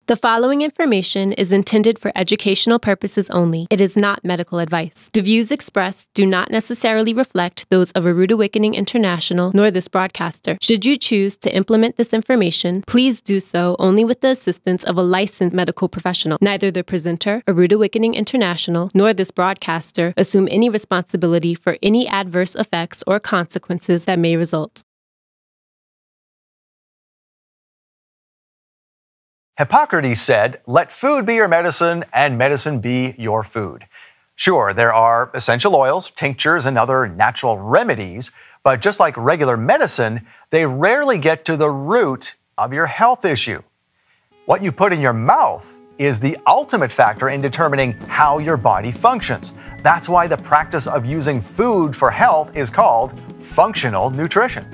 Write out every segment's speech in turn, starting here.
The following information is intended for educational purposes only. It is not medical advice. The views expressed do not necessarily reflect those of a Rood Awakening International nor this broadcaster. Should you choose to implement this information, please do so only with the assistance of a licensed medical professional. Neither the presenter, a Rood Awakening International, nor this broadcaster assume any responsibility for any adverse effects or consequences that may result. Hippocrates said, "Let food be your medicine and medicine be your food." Sure, there are essential oils, tinctures, and other natural remedies, but just like regular medicine, they rarely get to the root of your health issue. What you put in your mouth is the ultimate factor in determining how your body functions. That's why the practice of using food for health is called functional nutrition.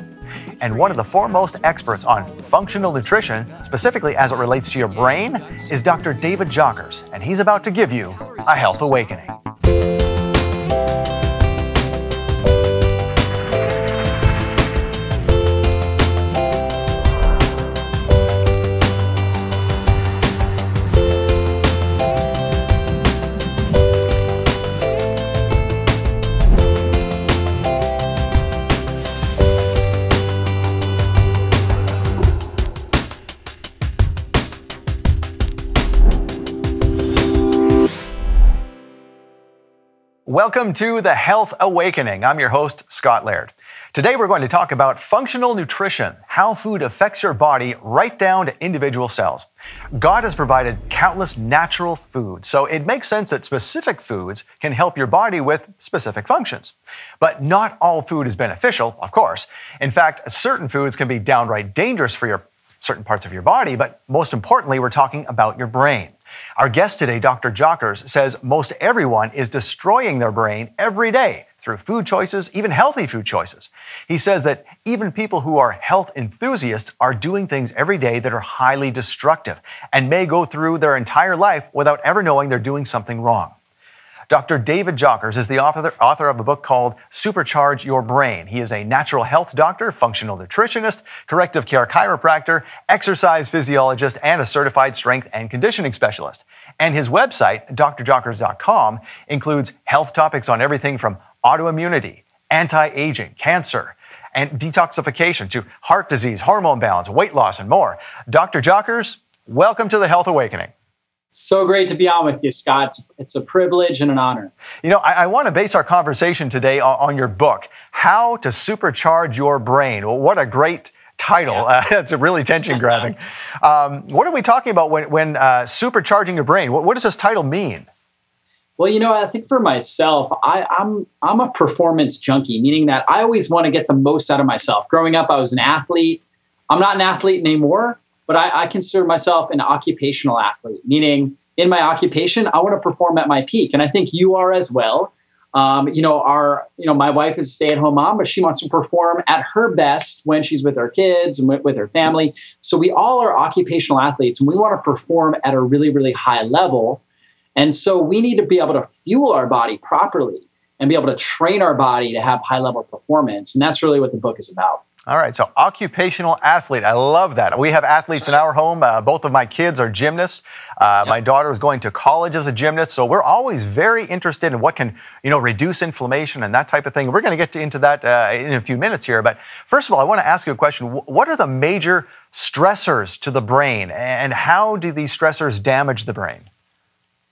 And one of the foremost experts on functional nutrition, specifically as it relates to your brain, is Dr. David Jockers, and he's about to give you a health awakening. Welcome to the Health Awakening. I'm your host, Scott Laird. Today we're going to talk about functional nutrition, how food affects your body right down to individual cells. God has provided countless natural foods, so it makes sense that specific foods can help your body with specific functions. But not all food is beneficial, of course. In fact, certain foods can be downright dangerous for certain parts of your body, but most importantly, we're talking about your brain. Our guest today, Dr. Jockers, says most everyone is destroying their brain every day through food choices, even healthy food choices. He says that even people who are health enthusiasts are doing things every day that are highly destructive and may go through their entire life without ever knowing they're doing something wrong. Dr. David Jockers is the author of a book called Supercharge Your Brain. He is a natural health doctor, functional nutritionist, corrective care chiropractor, exercise physiologist, and a certified strength and conditioning specialist. And his website, drjockers.com, includes health topics on everything from autoimmunity, anti-aging, cancer, and detoxification to heart disease, hormone balance, weight loss, and more. Dr. Jockers, welcome to the Health Awakening. So great to be on with you, Scott. It's a privilege and an honor. You know, I want to base our conversation today on your book, How to Supercharge Your Brain. Well, what a great title. Yeah. It's really attention-grabbing. What are we talking about when supercharging your brain? What does this title mean? Well, you know, I think for myself, I'm a performance junkie, meaning that I always want to get the most out of myself. Growing up, I was an athlete. I'm not an athlete anymore, but I consider myself an occupational athlete, meaning in my occupation, I want to perform at my peak. And I think you are as well. My wife is a stay-at-home mom, but she wants to perform at her best when she's with her kids and with her family. So we all are occupational athletes, and we want to perform at a really, really high level. And so we need to be able to fuel our body properly and be able to train our body to have high-level performance. And that's really what the book is about. All right, so occupational athlete. I love that. We have athletes in our home. Both of my kids are gymnasts. My daughter is going to college as a gymnast, so we're always very interested in what can, reduce inflammation and that type of thing. We're going to get into that in a few minutes here. But first of all, I want to ask you a question. What are the major stressors to the brain, and how do these stressors damage the brain?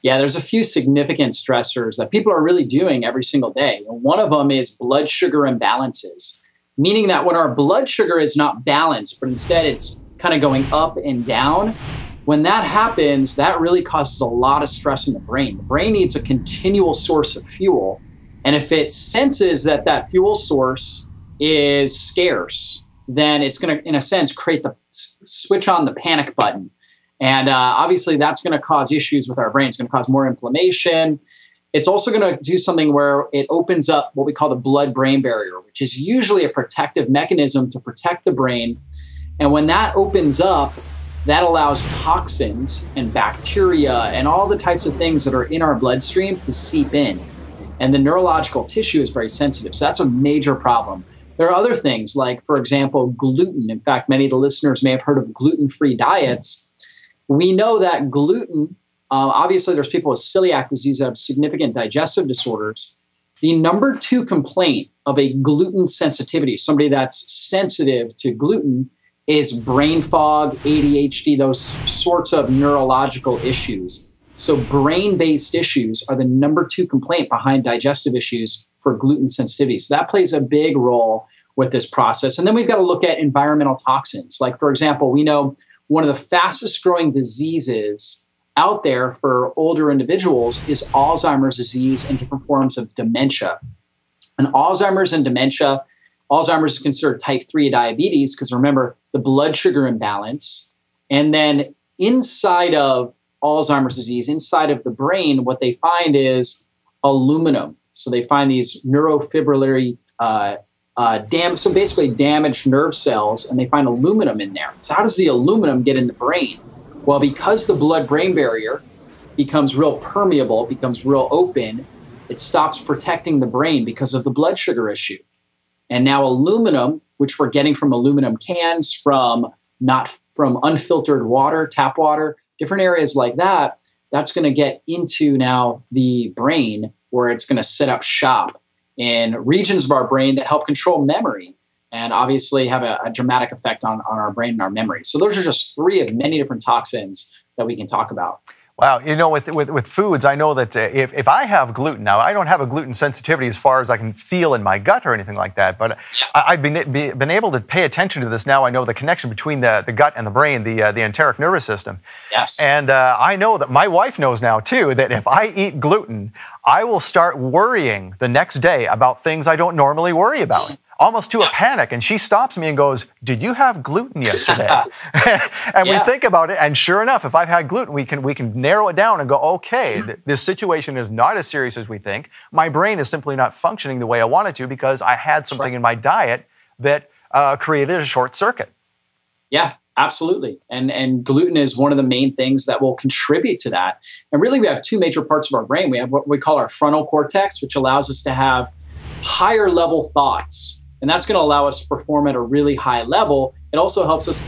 Yeah, there's a few significant stressors that people are really doing every single day. One of them is blood sugar imbalances. Meaning that when our blood sugar is not balanced, but instead it's kind of going up and down, when that happens, that really causes a lot of stress in the brain. The brain needs a continual source of fuel. And if it senses that that fuel source is scarce, then it's going to, in a sense, switch on the panic button. And obviously that's going to cause issues with our brain. It's going to cause more inflammation. It's also going to do something where it opens up what we call the blood-brain barrier, which is usually a protective mechanism to protect the brain. And when that opens up, that allows toxins and bacteria and all the types of things that are in our bloodstream to seep in. And the neurological tissue is very sensitive. So that's a major problem. There are other things like, for example, gluten. In fact, many of the listeners may have heard of gluten-free diets. We know that gluten, obviously there's people with celiac disease that have significant digestive disorders. The number 2 complaint of a gluten sensitivity, somebody that's sensitive to gluten, is brain fog, ADHD, those sorts of neurological issues. So brain-based issues are the number 2 complaint behind digestive issues for gluten sensitivity. So that plays a big role with this process. And then we've got to look at environmental toxins. Like, for example, we know one of the fastest growing diseases out there for older individuals is Alzheimer's disease and different forms of dementia. And Alzheimer's and dementia, Alzheimer's is considered type 3 diabetes because remember, the blood sugar imbalance. And then inside of Alzheimer's disease, inside of the brain, what they find is aluminum. So they find these neurofibrillary so basically damaged nerve cells, and they find aluminum in there. So how does the aluminum get in the brain? Well, because the blood-brain barrier becomes real permeable, becomes real open, it stops protecting the brain because of the blood sugar issue. And now aluminum, which we're getting from aluminum cans, from unfiltered water, tap water, different areas like that, that's going to get into now the brain where it's going to set up shop in regions of our brain that help control memory and obviously have a dramatic effect on our brain and our memory. So those are just 3 of many different toxins that we can talk about. Wow. With foods, I know that if I have gluten, now I don't have a gluten sensitivity as far as I can feel in my gut or anything like that, but I've been able to pay attention to this now. I know the connection between the gut and the brain, the enteric nervous system. Yes. And I know that my wife knows now, too, that if I eat gluten, I will start worrying the next day about things I don't normally worry about. Almost to a panic. And she stops me and goes, "Did you have gluten yesterday?" And we think about it. And sure enough, if I've had gluten, we can narrow it down and go, okay, this situation is not as serious as we think. My brain is simply not functioning the way I want it to because I had something in my diet that created a short circuit. Yeah, absolutely. And gluten is one of the main things that will contribute to that. And really, we have 2 major parts of our brain. We have what we call our frontal cortex, which allows us to have higher level thoughts. And that's going to allow us to perform at a really high level. It also helps us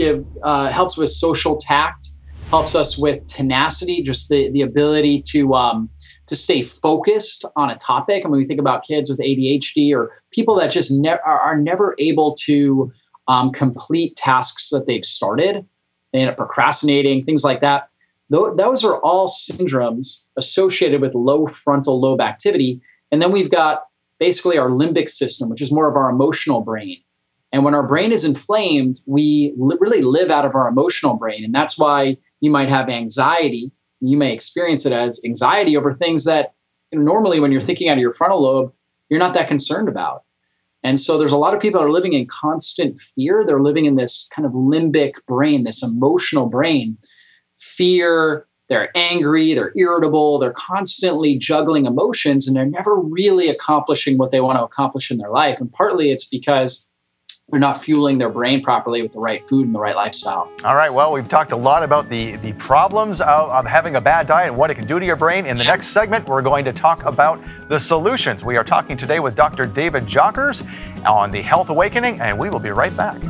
helps with social tact, helps us with tenacity, just the ability to stay focused on a topic. And when we think about kids with ADHD or people that just are never able to complete tasks that they've started, they end up procrastinating, things like that. Those are all syndromes associated with low frontal lobe activity. And then we've got basically our limbic system, which is more of our emotional brain. And when our brain is inflamed, we really live out of our emotional brain. And that's why you might have anxiety. You may experience it as anxiety over things that normally when you're thinking out of your frontal lobe, you're not that concerned about. And so there's a lot of people that are living in constant fear. They're living in this kind of limbic brain, this emotional brain. Fear, they're angry, they're irritable, they're constantly juggling emotions, and they're never really accomplishing what they want to accomplish in their life. And partly it's because they're not fueling their brain properly with the right food and the right lifestyle. All right, well, we've talked a lot about the problems of having a bad diet and what it can do to your brain. In the next segment, we're going to talk about the solutions. We are talking today with Dr. David Jockers on the Health Awakening, and we will be right back.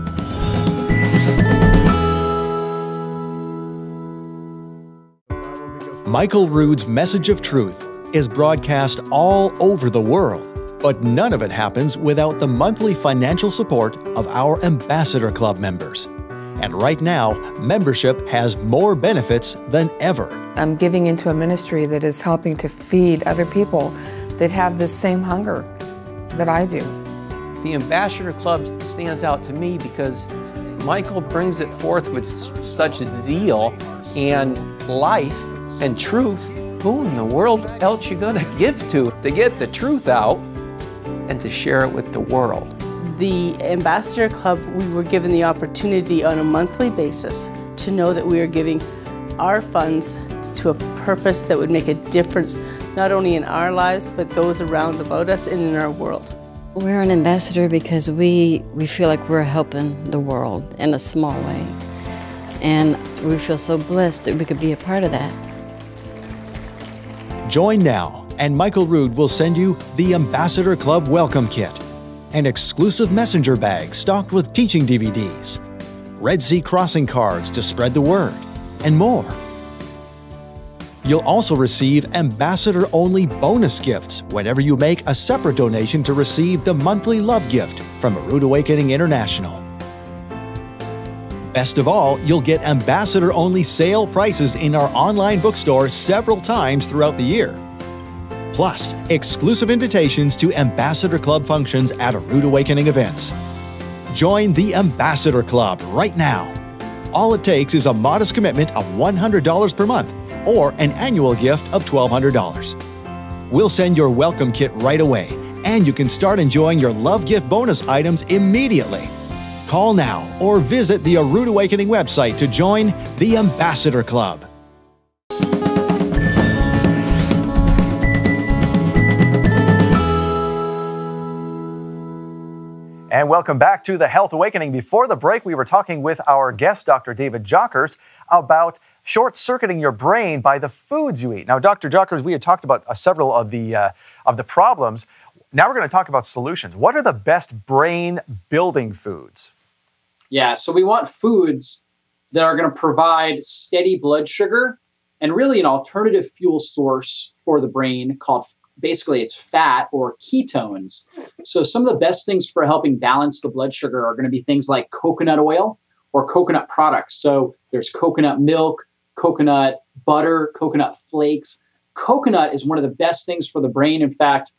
Michael Rood's message of truth is broadcast all over the world, but none of it happens without the monthly financial support of our Ambassador Club members. And right now, membership has more benefits than ever. I'm giving into a ministry that is helping to feed other people that have the same hunger that I do. The Ambassador Club stands out to me because Michael brings it forth with such zeal and life and truth. Who in the world else you gonna give to get the truth out and to share it with the world? The Ambassador Club, we were given the opportunity on a monthly basis to know that we are giving our funds to a purpose that would make a difference not only in our lives but those around about us and in our world. We're an ambassador because we feel like we're helping the world in a small way. And we feel so blessed that we could be a part of that. Join now, and Michael Rood will send you the Ambassador Club Welcome Kit, an exclusive messenger bag stocked with teaching DVDs, Red Sea crossing cards to spread the word, and more. You'll also receive ambassador-only bonus gifts whenever you make a separate donation to receive the monthly love gift from Rood Awakening International. Best of all, you'll get ambassador-only sale prices in our online bookstore several times throughout the year. Plus, exclusive invitations to Ambassador Club functions at Rood Awakening events. Join the Ambassador Club right now. All it takes is a modest commitment of $100 per month or an annual gift of $1,200. We'll send your welcome kit right away, and you can start enjoying your love gift bonus items immediately. Call now or visit the Rood Awakening website to join the Ambassador Club. And welcome back to the Health Awakening. Before the break, we were talking with our guest, Dr. David Jockers, about short-circuiting your brain by the foods you eat. Now, Dr. Jockers, we had talked about several of the problems. Now we're going to talk about solutions. What are the best brain-building foods? Yeah, so we want foods that are going to provide steady blood sugar and really an alternative fuel source for the brain called, basically, it's fat or ketones. So some of the best things for helping balance the blood sugar are going to be things like coconut oil or coconut products. So there's coconut milk, coconut butter, coconut flakes. Coconut is one of the best things for the brain. In fact,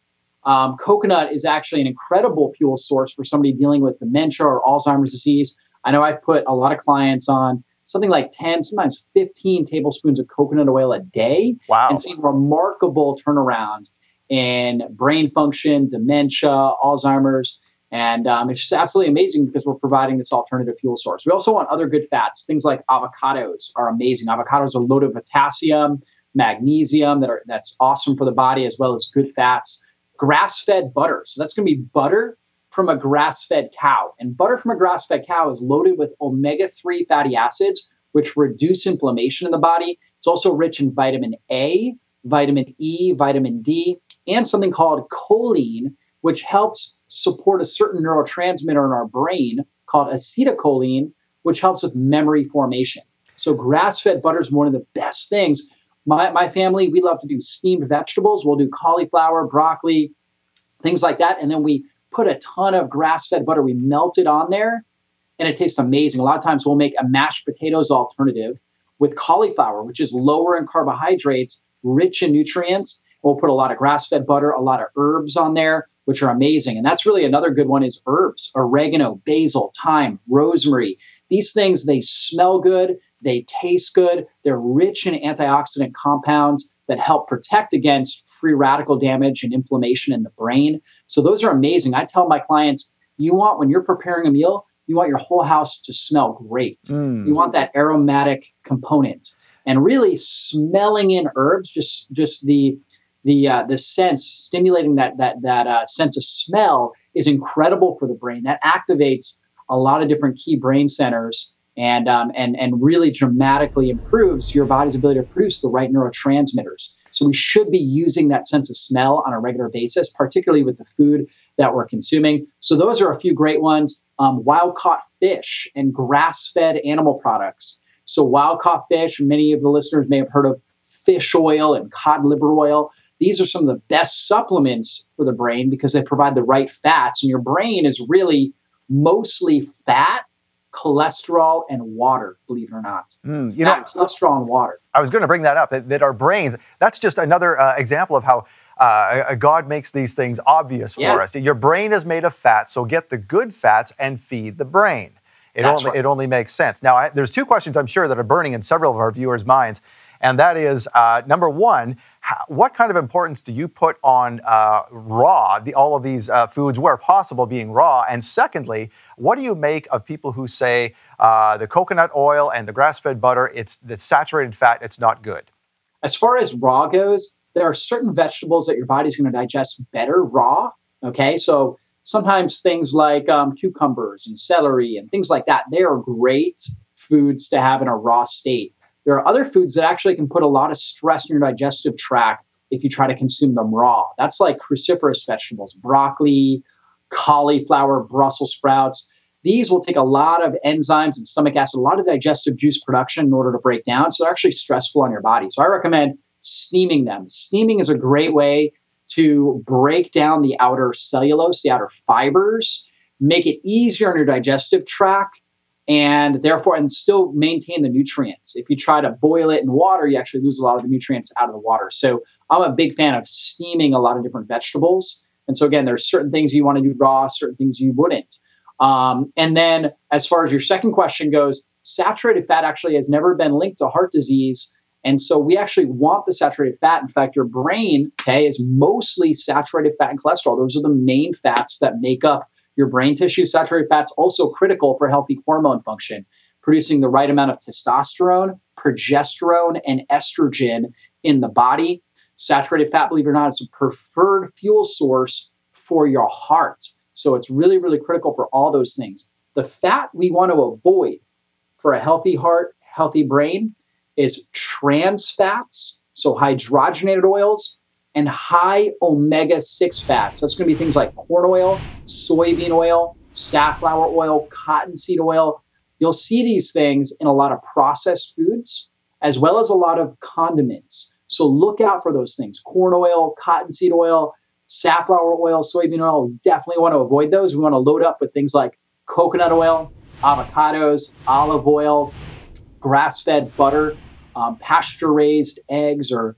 coconut is actually an incredible fuel source for somebody dealing with dementia or Alzheimer's disease. I know I've put a lot of clients on something like 10, sometimes 15 tablespoons of coconut oil a day. Wow. And seen remarkable turnaround in brain function, dementia, Alzheimer's. And it's just absolutely amazing because we're providing this alternative fuel source. We also want other good fats. Things like avocados are amazing. Avocados are loaded with potassium, magnesium, that's awesome for the body, as well as good fats. Grass-fed butter. So that's going to be butter from a grass-fed cow. And butter from a grass-fed cow is loaded with omega-3 fatty acids, which reduce inflammation in the body. It's also rich in vitamin A, vitamin E, vitamin D, and something called choline, which helps support a certain neurotransmitter in our brain called acetylcholine, which helps with memory formation. So grass-fed butter is one of the best things. My family, we love to do steamed vegetables. We'll do cauliflower, broccoli, things like that. And then we put a ton of grass-fed butter. We melt it on there, and it tastes amazing. A lot of times we'll make a mashed potatoes alternative with cauliflower, which is lower in carbohydrates, rich in nutrients. We'll put a lot of grass-fed butter, a lot of herbs on there, which are amazing. And that's really another good one is herbs, oregano, basil, thyme, rosemary. These things, they smell good. They taste good. They're rich in antioxidant compounds that help protect against free radical damage and inflammation in the brain. So those are amazing. I tell my clients, when you're preparing a meal, you want your whole house to smell great. You want that aromatic component. And really smelling in herbs, just the sense, stimulating that sense of smell is incredible for the brain. That activates a lot of different key brain centers and really dramatically improves your body's ability to produce the right neurotransmitters. So we should be using that sense of smell on a regular basis, particularly with the food that we're consuming. So those are a few great ones. Wild-caught fish and grass-fed animal products. So wild-caught fish, many of the listeners may have heard of fish oil and cod liver oil. These are some of the best supplements for the brain because they provide the right fats. And your brain is really mostly fat, cholesterol, and water, believe it or not. Cholesterol and water. I was going to bring that up, that our brains, that's just another example of how God makes these things obvious for us. Your brain is made of fat, so get the good fats and feed the brain. It only makes sense. Now, there's two questions I'm sure that are burning in several of our viewers' minds, and that is, number one, what kind of importance do you put on raw, all of these foods where possible being raw? And secondly, what do you make of people who say the coconut oil and the grass-fed butter, it's the saturated fat, it's not good? As far as raw goes, there are certain vegetables that your body's going to digest better raw, okay? So sometimes things like cucumbers and celery and things like that, they are great foods to have in a raw state. There are other foods that actually can put a lot of stress in your digestive tract if you try to consume them raw. That's like cruciferous vegetables, broccoli, cauliflower, Brussels sprouts. These will take a lot of enzymes and stomach acid, a lot of digestive juice production in order to break down. So they're actually stressful on your body. So I recommend steaming them. Steaming is a great way to break down the outer cellulose, the outer fibers, make it easier on your digestive tract, and therefore, and still maintain the nutrients. If you try to boil it in water, you actually lose a lot of the nutrients out of the water. So I'm a big fan of steaming a lot of different vegetables. And so again, there's certain things you want to do raw, certain things you wouldn't. And then as far as your second question goes, saturated fat actually has never been linked to heart disease. And so we actually want the saturated fat. In fact, your brain, okay, is mostly saturated fat and cholesterol. Those are the main fats that make up your brain tissue. Saturated fat's also critical for healthy hormone function, producing the right amount of testosterone, progesterone, and estrogen in the body. Saturated fat, believe it or not, is a preferred fuel source for your heart. So it's really, really critical for all those things. The fat we want to avoid for a healthy heart, healthy brain is trans fats, so hydrogenated oils, and high omega-6 fats. That's going to be things like corn oil, soybean oil, safflower oil, cottonseed oil. You'll see these things in a lot of processed foods, as well as a lot of condiments. So look out for those things. Corn oil, cottonseed oil, safflower oil, soybean oil. We definitely want to avoid those. We want to load up with things like coconut oil, avocados, olive oil, grass-fed butter, pasture-raised eggs, or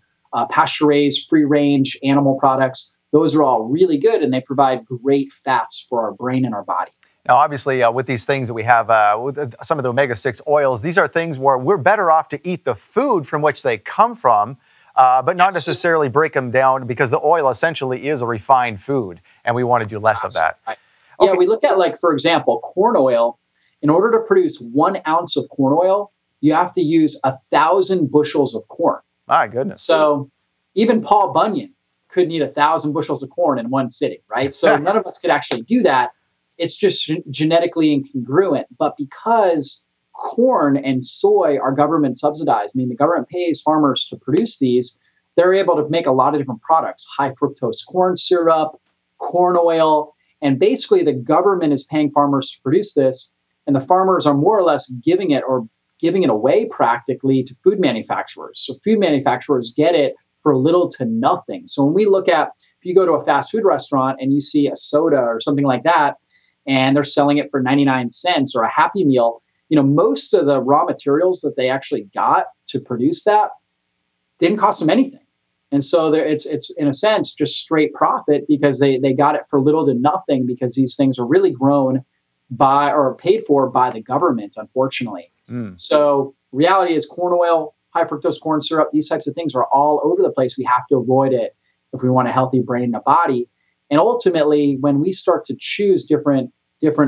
pasture-raised free-range animal products. Those are all really good, and they provide great fats for our brain and our body. Now, obviously, with these things that we have, with some of the omega-6 oils, these are things where we're better off to eat the food from which they come from, but not necessarily break them down, because the oil essentially is a refined food, and we want to do less of that. Right. Okay. Yeah, we look at, like, for example, corn oil. In order to produce 1 ounce of corn oil, you have to use 1,000 bushels of corn. My goodness. So even Paul Bunyan couldn't eat 1,000 bushels of corn in one sitting, right? So none of us could actually do that. It's just genetically incongruent. But because corn and soy are government subsidized, I mean, the government pays farmers to produce these, they're able to make a lot of different products, high fructose corn syrup, corn oil, and basically the government is paying farmers to produce this, and the farmers are more or less giving it away practically to food manufacturers. So food manufacturers get it for little to nothing. So when we look at, if you go to a fast food restaurant and you see a soda or something like that, and they're selling it for 99 cents or a Happy Meal, most of the raw materials that they actually got to produce that didn't cost them anything. And so it's in a sense just straight profit, because they got it for little to nothing, because these things are really grown by or paid for by the government, unfortunately. So reality is corn oil, high fructose corn syrup, these types of things are all over the place. We have to avoid it if we want a healthy brain and a body. And ultimately, when we start to choose different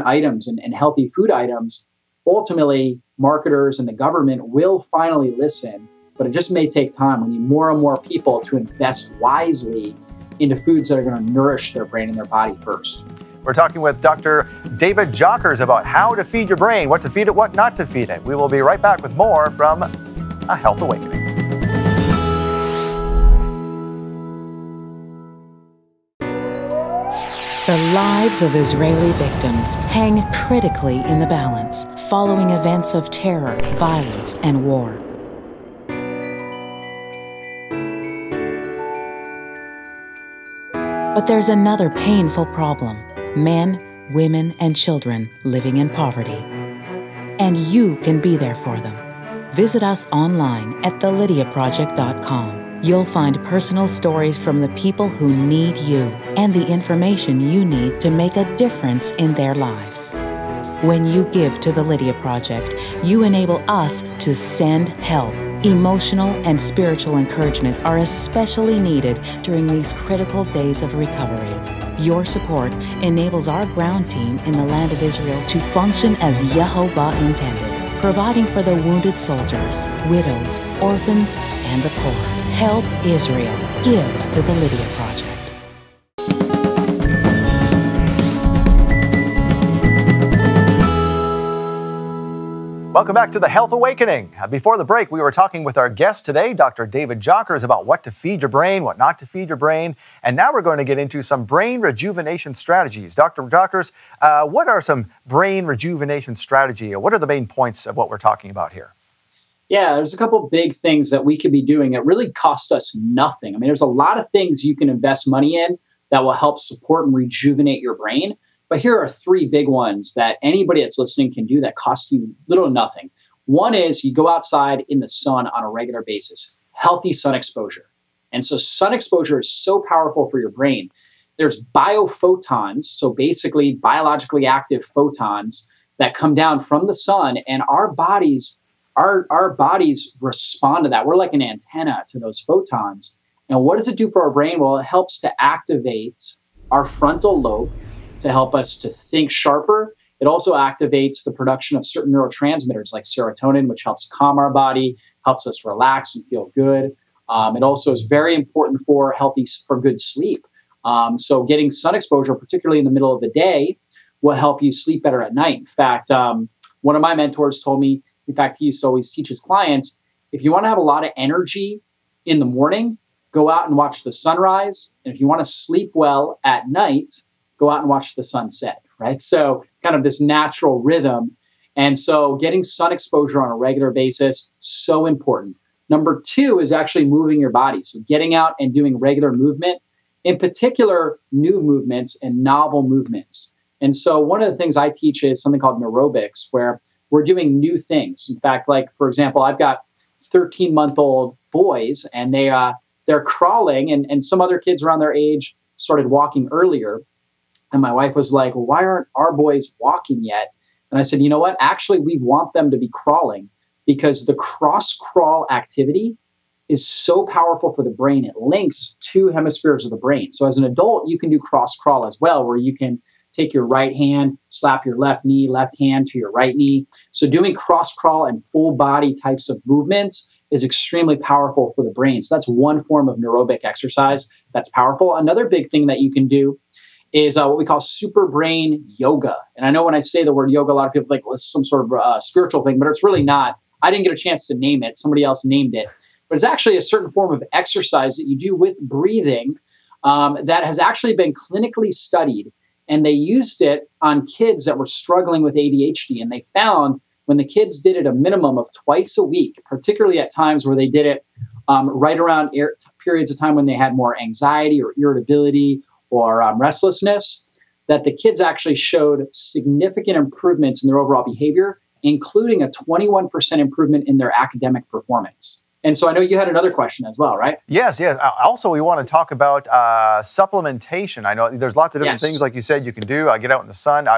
items and healthy food items, ultimately marketers and the government will finally listen, but it just may take time. We need more and more people to invest wisely into foods that are going to nourish their brain and their body first. We're talking with Dr. David Jockers about how to feed your brain, what to feed it, what not to feed it. We will be right back with more from A Health Awakening. The lives of Israeli victims hang critically in the balance following events of terror, violence, and war. But there's another painful problem: men, women, and children living in poverty. And you can be there for them. Visit us online at thelydiaproject.com. You'll find personal stories from the people who need you and the information you need to make a difference in their lives. When you give to the Lydia Project, you enable us to send help. Emotional and spiritual encouragement are especially needed during these critical days of recovery. Your support enables our ground team in the land of Israel to function as Yehovah intended, providing for the wounded soldiers, widows, orphans, and the poor. Help Israel. Give to the Lydia Project. Welcome back to The Health Awakening. Before the break, we were talking with our guest today, Dr. David Jockers, about what to feed your brain, what not to feed your brain. And now we're going to get into some brain rejuvenation strategies. Dr. Jockers, what are some brain rejuvenation strategies? What are the main points of what we're talking about here? Yeah, there's a couple big things that we could be doing that really cost us nothing. I mean, there's a lot of things you can invest money in that will help support and rejuvenate your brain. But here are three big ones that anybody that's listening can do that cost you little or nothing. One is you go outside in the sun on a regular basis, healthy sun exposure. And so sun exposure is so powerful for your brain. There's biophotons, so basically biologically active photons that come down from the sun, and our bodies respond to that. We're like an antenna to those photons. And what does it do for our brain? Well, it helps to activate our frontal lobe to help us to think sharper. It also activates the production of certain neurotransmitters like serotonin, which helps calm our body, helps us relax and feel good. It also is very important for good sleep. So getting sun exposure, particularly in the middle of the day, will help you sleep better at night. In fact, one of my mentors told me, in fact, he used to always teach his clients, if you want to have a lot of energy in the morning, go out and watch the sunrise. And if you want to sleep well at night, go out and watch the sunset, right? So kind of this natural rhythm. And so getting sun exposure on a regular basis, so important. Number two is actually moving your body. So getting out and doing regular movement, in particular, new movements and novel movements. And so one of the things I teach is something called neurobics, where we're doing new things. In fact, like, for example, I've got 13-month-old boys, and they're crawling, and some other kids around their age started walking earlier. And my wife was like, well, why aren't our boys walking yet? And I said, you know what? Actually, we want them to be crawling because the cross-crawl activity is so powerful for the brain. It links two hemispheres of the brain. So as an adult, you can do cross-crawl as well, where you can take your right hand, slap your left hand to your right knee. So doing cross-crawl and full body types of movements is extremely powerful for the brain. So that's one form of neurobic exercise that's powerful. Another big thing that you can do is what we call super brain yoga. And I know when I say the word yoga, a lot of people think, well, it's some sort of spiritual thing, but it's really not. I didn't get a chance to name it. Somebody else named it. But it's actually a certain form of exercise that you do with breathing that has actually been clinically studied. And they used it on kids that were struggling with ADHD. And they found when the kids did it a minimum of twice a week, particularly at times where they did it right around periods of time when they had more anxiety or irritability or restlessness, that the kids actually showed significant improvements in their overall behavior, including a 21% improvement in their academic performance. And so I know you had another question as well, right? Yes. Also, we want to talk about supplementation. I know there's lots of different things, like you said, you can do. Get out in the sun.